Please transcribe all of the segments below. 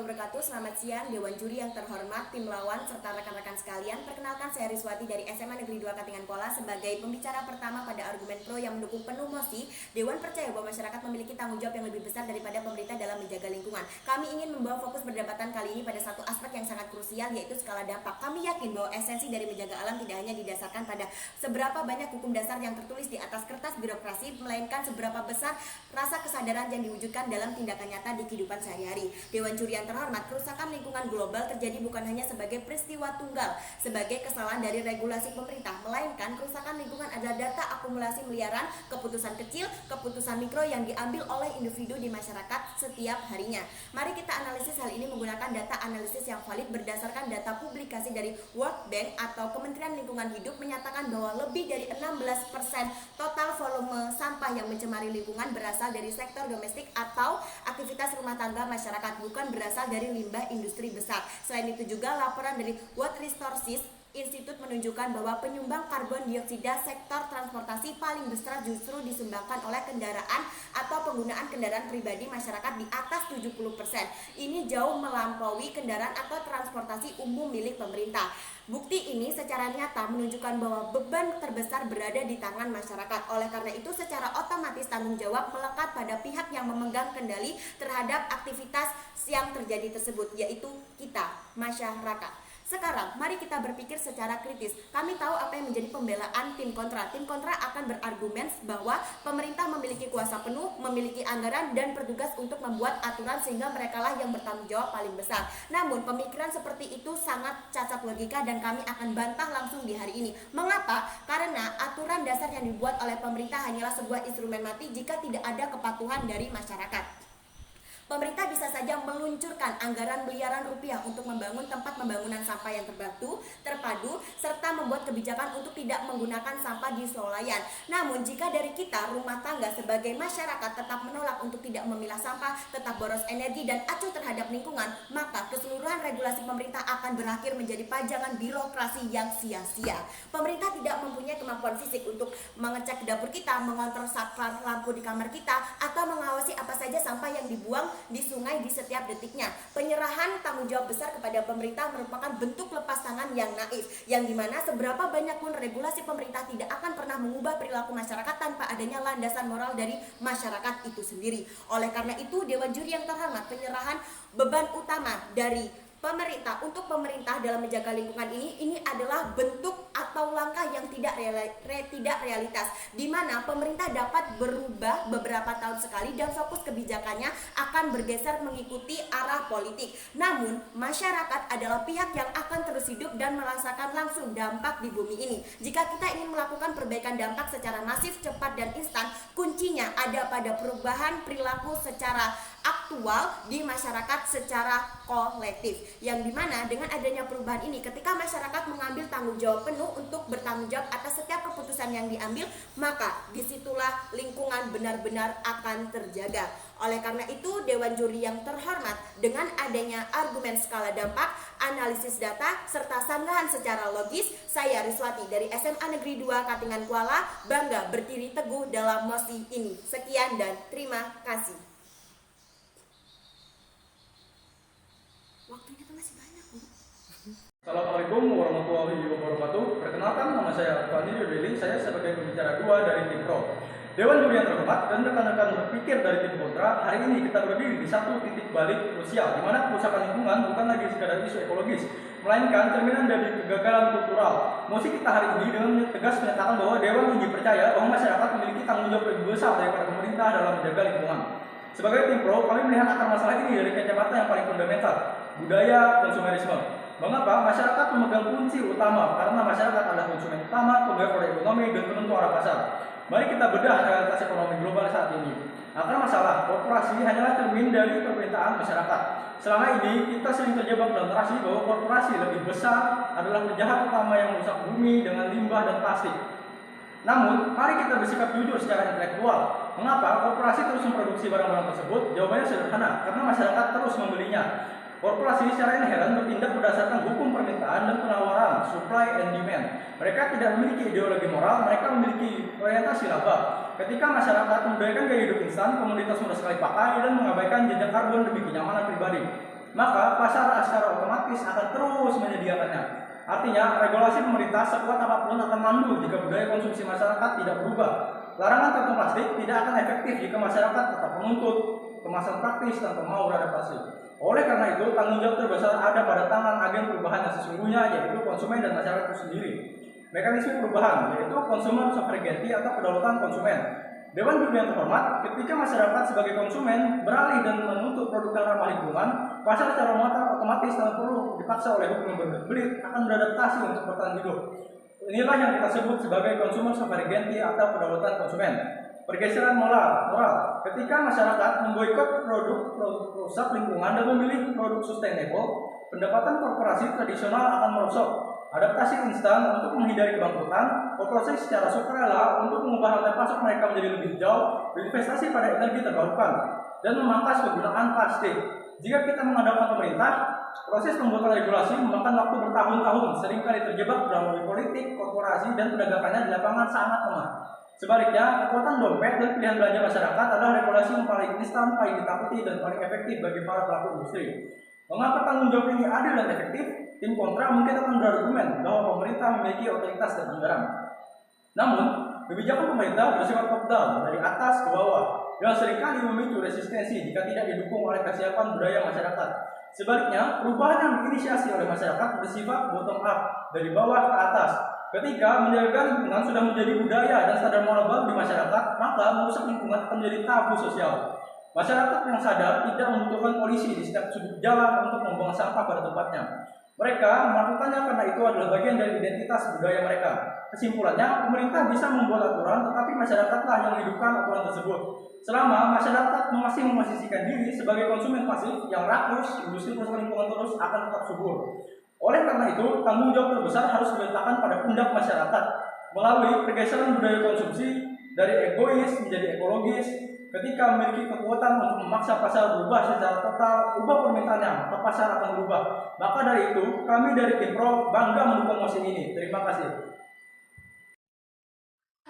wabarakatuh. Selamat siang Dewan Juri yang terhormat, tim lawan, serta rekan-rekan sekalian. Perkenalkan, saya Riswati dari SMA Negeri 2 Katingan Kuala sebagai pembicara pertama pada argumen pro yang mendukung penuh mosi. Dewan percaya bahwa masyarakat memiliki tanggung jawab yang lebih besar daripada pemerintah dalam menjaga lingkungan. Kami ingin membawa fokus perdebatan kali ini pada satu aspek yang sangat krusial, yaitu skala dampak. Kami yakin bahwa esensi dari menjaga alam tidak hanya didasarkan pada seberapa banyak hukum dasar yang tertulis di atas kertas birokrasi, melainkan seberapa besar rasa kesadaran yang diwujudkan dalam tindakan nyata di kehidupan sehari-hari. Dewan Juri yang terhormat, kerusakan lingkungan global terjadi bukan hanya sebagai peristiwa tunggal, sebagai kesalahan dari regulasi pemerintah, melainkan kerusakan lingkungan adalah data akumulasi miliaran keputusan kecil, keputusan mikro yang diambil oleh individu di masyarakat setiap harinya. Mari kita analisis hal ini menggunakan data analisis yang valid berdasarkan data publikasi dari World Bank atau Kementerian Lingkungan Hidup menyatakan bahwa lebih dari 16% total volume sampah yang mencemari lingkungan berasal dari sektor domestik atau aktivitas rumah tangga masyarakat, bukan berasal dari limbah industri besar. Selain itu juga laporan dari World Resources Institute menunjukkan bahwa penyumbang karbon dioksida sektor transportasi paling besar justru disumbangkan oleh kendaraan atau penggunaan kendaraan pribadi masyarakat di atas 70%. Ini jauh melampaui kendaraan atau transportasi umum milik pemerintah. Bukti ini secara nyata menunjukkan bahwa beban terbesar berada di tangan masyarakat. Oleh karena itu, secara otomatis tanggung jawab melekat pada pihak yang memegang kendali terhadap aktivitas yang terjadi tersebut, yaitu kita, masyarakat. Sekarang, mari kita berpikir secara kritis. Kami tahu apa yang menjadi pembelaan tim kontra. Tim kontra akan berargumen bahwa pemerintah memiliki kuasa penuh, memiliki anggaran, dan petugas untuk membuat aturan sehingga merekalah yang bertanggung jawab paling besar. Namun, pemikiran seperti itu sangat cacat logika dan kami akan bantah langsung di hari ini. Mengapa? Karena aturan dasar yang dibuat oleh pemerintah hanyalah sebuah instrumen mati jika tidak ada kepatuhan dari masyarakat. Pemerintah bisa saja meluncurkan anggaran miliaran rupiah untuk membangun tempat pembangunan sampah yang terpadu, serta membuat kebijakan untuk tidak menggunakan sampah di swalayan. Namun jika dari kita rumah tangga sebagai masyarakat tetap menolak untuk tidak memilah sampah, tetap boros energi dan acuh terhadap lingkungan, maka keseluruhan regulasi pemerintah akan berakhir menjadi pajangan birokrasi yang sia-sia. Pemerintah tidak mempunyai kemampuan fisik untuk mengecek dapur kita, mengontrol saklar lampu di kamar kita, atau mengawasi apa saja sampah yang dibuang di sungai di setiap detiknya. Penyerahan tanggung jawab besar kepada pemerintah merupakan bentuk lepas tangan yang naif, yang dimana seberapa banyak pun regulasi pemerintah tidak akan pernah mengubah perilaku masyarakat tanpa adanya landasan moral dari masyarakat itu sendiri. Oleh karena itu, Dewan Juri yang terhormat, penyerahan beban utama dari pemerintah untuk pemerintah dalam menjaga lingkungan ini adalah bentuk atau langkah yang tidak realitas, di mana pemerintah dapat berubah beberapa tahun sekali dan fokus kebijakannya akan bergeser mengikuti arah politik. Namun masyarakat adalah pihak yang akan terus hidup dan merasakan langsung dampak di bumi ini. Jika kita ingin melakukan perbaikan dampak secara masif, cepat dan instan, kuncinya ada pada perubahan perilaku secara aktual di masyarakat secara kolektif, yang dimana dengan adanya perubahan ini, ketika masyarakat mengambil tanggung jawab penuh untuk bertanggung jawab atas setiap keputusan yang diambil, maka disitulah lingkungan benar-benar akan terjaga. Oleh karena itu, Dewan Juri yang terhormat, dengan adanya argumen skala dampak, analisis data, serta sanggahan secara logis, saya Riswati dari SMA Negeri 2 Katingan Kuala bangga berdiri teguh dalam mosi ini. Sekian dan terima kasih. Waktunya tuh masih banyak, Bu. Assalamualaikum warahmatullahi wabarakatuh. Perkenalkan, nama saya Fani Yudeli. Saya sebagai pembicara 2 dari tim pro. Dewan Juri yang terhormat dan rekan-rekan berpikir dari tim kontra, hari ini kita berdiri di satu titik balik krusial, di mana kerusakan lingkungan bukan lagi sekadar isu ekologis, melainkan cerminan dari kegagalan kultural. Mosi kita hari ini dengan tegas menyatakan bahwa Dewan Juri percaya bahwa masyarakat memiliki tanggung jawab lebih besar daripada pemerintah dalam menjaga lingkungan. Sebagai tim pro, kami melihat akar masalah ini dari kacamata yang paling fundamental, budaya konsumerisme. Mengapa? Masyarakat memegang kunci utama, karena masyarakat adalah konsumen utama, penggerak ekonomi, dan penentu arah pasar. Mari kita bedah realitas ekonomi global saat ini. Akar masalah, korporasi hanyalah cermin dari permintaan masyarakat. Selama ini, kita sering terjebak dalam narasi bahwa korporasi lebih besar adalah penjahat utama yang merusak bumi dengan limbah dan plastik. Namun, mari kita bersikap jujur secara intelektual. Mengapa korporasi terus memproduksi barang-barang tersebut? Jawabannya sederhana, karena masyarakat terus membelinya. Korporasi secara inheren bertindak berdasarkan hukum permintaan dan penawaran, supply and demand. Mereka tidak memiliki ideologi moral, mereka memiliki orientasi laba. Ketika masyarakat membudayakan gaya hidup instan, komoditas mudah sekali pakai dan mengabaikan jejak karbon demi kenyamanan pribadi. maka pasar secara otomatis akan terus menyediakannya. Artinya, regulasi pemerintah sekuat apapun akan mandul jika budaya konsumsi masyarakat tidak berubah. Larangan kantong plastik tidak akan efektif jika masyarakat tetap menuntut kemasan praktis tanpa mau beradaptasi. Oleh karena itu, tanggung jawab terbesar ada pada tangan agen perubahan yang sesungguhnya, yaitu konsumen dan masyarakat itu sendiri. Mekanisme perubahan yaitu consumer sovereignty atau kedaulatan konsumen. Dewan Juri yang terhormat, ketika masyarakat sebagai konsumen beralih dan menuntut produk yang ramah lingkungan, pasar secara otomatis tanpa perlu dipaksa oleh hukum yang berbelit akan beradaptasi untuk bertahan hidup. Inilah yang kita sebut sebagai consumer sovereignty atau kedaulatan konsumen. Pergeseran moral. Ketika masyarakat memboikot produk rusak lingkungan dan memilih produk sustainable, pendapatan korporasi tradisional akan merosot. Adaptasi instan untuk menghindari kebangkrutan, operasi secara sukarela untuk mengubah rantai pasok mereka menjadi lebih hijau, berinvestasi pada energi terbarukan, dan memangkas penggunaan plastik. Jika kita mengandalkan pemerintah, proses pembuatan regulasi memakan waktu bertahun-tahun, seringkali terjebak dalam lobby politik, korporasi, dan penegakannya di lapangan sangat lemah. Sebaliknya, kekuatan dompet dan pilihan belanja masyarakat adalah regulasi yang paling instan, paling ditakuti, dan paling efektif bagi para pelaku industri. Mengapa tanggung jawab ini adil dan efektif? Tim kontra mungkin akan berargumen bahwa pemerintah memiliki otoritas dan anggaran. Namun, kebijakan pemerintah bersifat top-down, dari atas ke bawah, yang seringkali memicu resistensi jika tidak didukung oleh kesiapan budaya masyarakat. Sebaliknya, perubahan yang diinisiasi oleh masyarakat bersifat bottom-up, dari bawah ke atas. Ketika menjaga lingkungan sudah menjadi budaya dan standar moral baru di masyarakat, maka merusak lingkungan akan menjadi tabu sosial. Masyarakat yang sadar tidak membutuhkan polisi di setiap sudut jalan untuk membuang sampah pada tempatnya. Mereka melakukannya karena itu adalah bagian dari identitas budaya mereka. Kesimpulannya, pemerintah bisa membuat aturan, tetapi masyarakatlah yang menghidupkan aturan tersebut. Selama masyarakat masih memposisikan diri sebagai konsumen pasif yang rakus, industri perusahaan lingkungan terus akan tetap subur. Oleh karena itu, tanggung jawab terbesar harus diletakkan pada pundak masyarakat melalui pergeseran budaya konsumsi dari egois menjadi ekologis. Ketika memiliki kekuatan untuk memaksa pasar berubah secara total, ubah permintaannya, maka pasar akan berubah. Maka dari itu, kami dari Tim Pro bangga mendukung mosi ini. Terima kasih.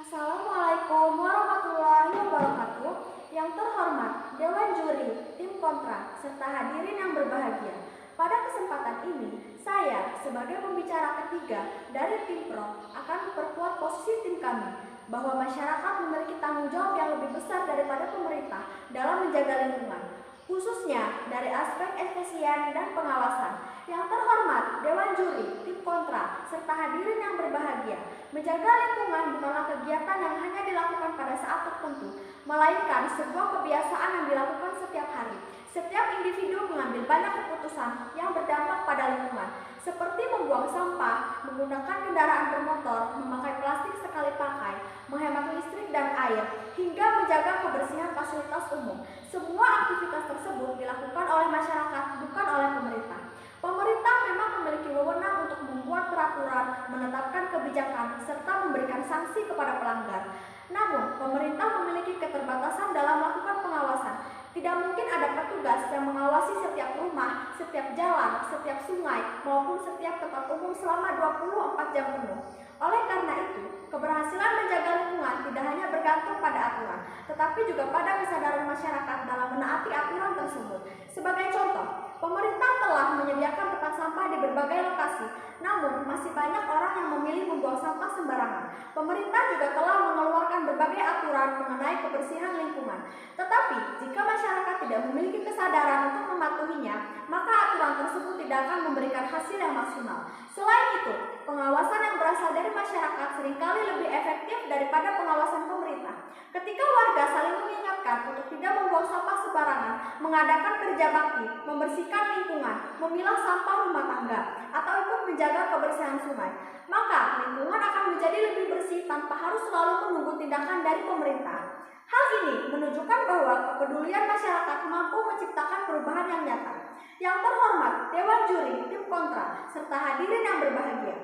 Assalamualaikum warahmatullahi wabarakatuh. Yang terhormat Dewan Juri, Tim Kontra, serta hadirin yang berbahagia. Pada kesempatan ini, saya sebagai pembicara ketiga dari Tim Pro akan memperkuat posisi tim kami bahwa masyarakat memiliki tanggung jawab yang lebih besar daripada pemerintah dalam menjaga lingkungan, khususnya dari aspek efisien dan pengawasan. Yang terhormat Dewan Juri, Tim Kontra, serta hadirin yang berbahagia, menjaga lingkungan bukanlah kegiatan yang hanya dilakukan pada saat tertentu, melainkan sebuah kebiasaan yang dilakukan setiap hari. Setiap individu mengambil banyak keputusan yang berdampak pada lingkungan, seperti membuang sampah, menggunakan kendaraan bermotor, memakai plastik sekali pakai, menghemat listrik dan air, hingga menjaga kebersihan fasilitas umum. Semua aktivitas tersebut dilakukan oleh masyarakat, bukan oleh pemerintah. Pemerintah memang memiliki wewenang untuk membuat peraturan, menetapkan kebijakan, serta memberikan sanksi kepada pelanggar. Namun, pemerintah memiliki keterbatasan dalam melakukan pengawasan. Tidak mungkin ada petugas yang mengawasi setiap rumah, setiap jalan, setiap sungai, maupun setiap tempat umum selama 24 jam penuh. Oleh karena itu, keberhasilan menjaga lingkungan tidak hanya bergantung pada aturan, tetapi juga pada kesadaran masyarakat dalam menaati aturan tersebut. Sebagai contoh, pemerintah telah menyediakan tempat sampah di berbagai lokasi, namun masih banyak orang yang memilih membuang sampah sembarangan. Pemerintah juga telah mengeluarkan berbagai aturan mengenai kebersihan lingkungan. Tetapi, jika masyarakat tidak memiliki kesadaran untuk mematuhinya, maka aturan tersebut tidak akan memberikan hasil yang maksimal. Selain itu, pengawasan yang berasal dari masyarakat seringkali lebih efektif daripada pengawasan pemerintah. Ketika warga saling mengingatkan untuk tidak membuang sampah sembarangan, mengadakan kerja bakti, membersihkan lingkungan, memilah sampah rumah tangga, atau ikut menjaga kebersihan sungai, maka lingkungan akan menjadi lebih bersih tanpa harus selalu menunggu tindakan dari pemerintah. Hal ini menunjukkan bahwa kepedulian masyarakat mampu menciptakan perubahan yang nyata. Yang terhormat Dewan Juri, Tim Kontra, serta hadirin yang berbahagia.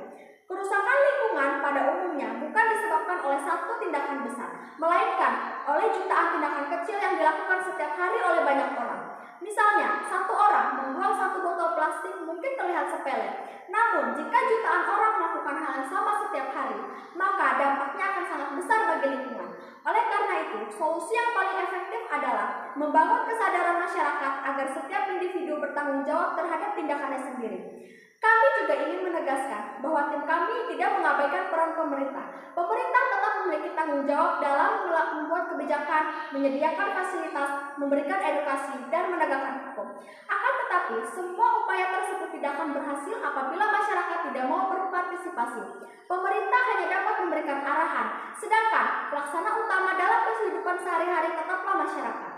Kerusakan lingkungan pada umumnya bukan disebabkan oleh satu tindakan besar, melainkan oleh jutaan tindakan kecil yang dilakukan setiap hari oleh banyak orang. Misalnya, satu orang membuang satu botol plastik mungkin terlihat sepele. Namun, jika jutaan orang melakukan hal yang sama setiap hari, maka dampaknya akan sangat besar bagi lingkungan. Oleh karena itu, solusi yang paling efektif adalah membangun kesadaran masyarakat agar setiap individu bertanggung jawab terhadap tindakannya sendiri. Kami juga ingin menegaskan bahwa tim kami tidak mengabaikan peran pemerintah. Pemerintah tetap memiliki tanggung jawab dalam membuat kebijakan, menyediakan fasilitas, memberikan edukasi, dan menegakkan hukum. Akan tetapi, semua upaya tersebut tidak akan berhasil apabila masyarakat tidak mau berpartisipasi. Pemerintah hanya dapat memberikan arahan, sedangkan pelaksana utama dalam kehidupan sehari-hari tetaplah masyarakat.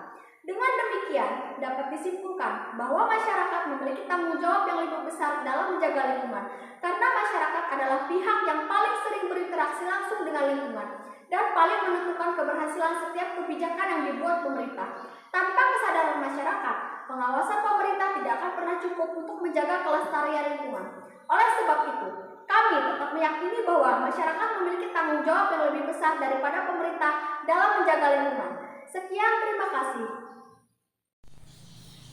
Dengan demikian, dapat disimpulkan bahwa masyarakat memiliki tanggung jawab yang lebih besar dalam menjaga lingkungan, karena masyarakat adalah pihak yang paling sering berinteraksi langsung dengan lingkungan dan paling menentukan keberhasilan setiap kebijakan yang dibuat pemerintah. Tanpa kesadaran masyarakat, pengawasan pemerintah tidak akan pernah cukup untuk menjaga kelestarian lingkungan. Oleh sebab itu, kami tetap meyakini bahwa masyarakat memiliki tanggung jawab yang lebih besar daripada pemerintah dalam menjaga lingkungan. Sekian, terima kasih.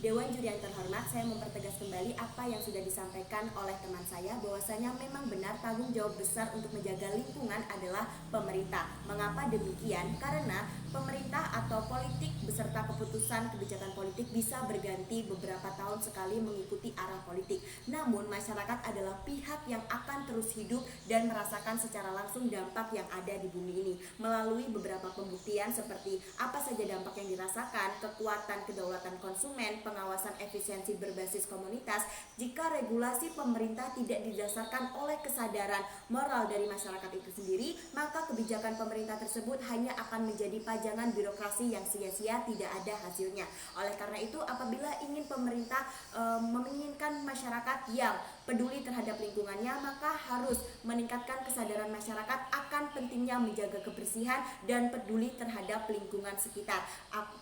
Dewan Juri yang terhormat, saya mempertegas kembali apa yang sudah disampaikan oleh teman saya, bahwasanya memang benar tanggung jawab besar untuk menjaga lingkungan adalah pemerintah. Mengapa demikian? Karena pemerintah atau politik beserta keputusan kebijakan politik bisa berganti beberapa tahun sekali mengikuti arah politik. Namun masyarakat adalah pihak yang akan terus hidup dan merasakan secara langsung dampak yang ada di bumi ini melalui beberapa pembuktian seperti apa saja dampak yang dirasakan, kekuatan kedaulatan konsumen, pengawasan efisiensi berbasis komunitas. Jika regulasi pemerintah tidak didasarkan oleh kesadaran moral dari masyarakat itu sendiri, maka kebijakan pemerintah tersebut hanya akan menjadi pajangan birokrasi yang sia-sia, tidak ada hasilnya. Oleh karena itu, apabila ingin pemerintah menginginkan masyarakat yang peduli terhadap lingkungannya, maka harus meningkatkan kesadaran masyarakat akan pentingnya menjaga kebersihan dan peduli terhadap lingkungan sekitar.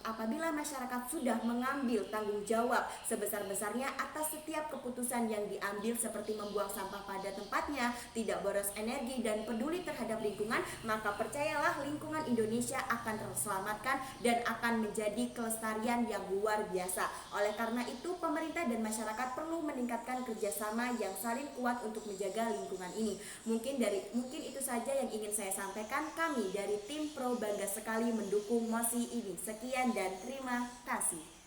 Apabila masyarakat sudah mengambil tanggung jawab sebesar-besarnya atas setiap keputusan yang diambil seperti membuang sampah pada tempatnya, tidak boros energi, dan peduli terhadap lingkungan, maka percayalah lingkungan Indonesia akan terselamatkan dan akan menjadi kelestarian yang luar biasa. Oleh karena itu, pemerintah dan masyarakat perlu meningkatkan kerjasama yang saling kuat untuk menjaga lingkungan ini. Mungkin itu saja yang ingin saya sampaikan. Kami dari tim Pro bangga sekali mendukung mosi ini. Sekian dan terima kasih.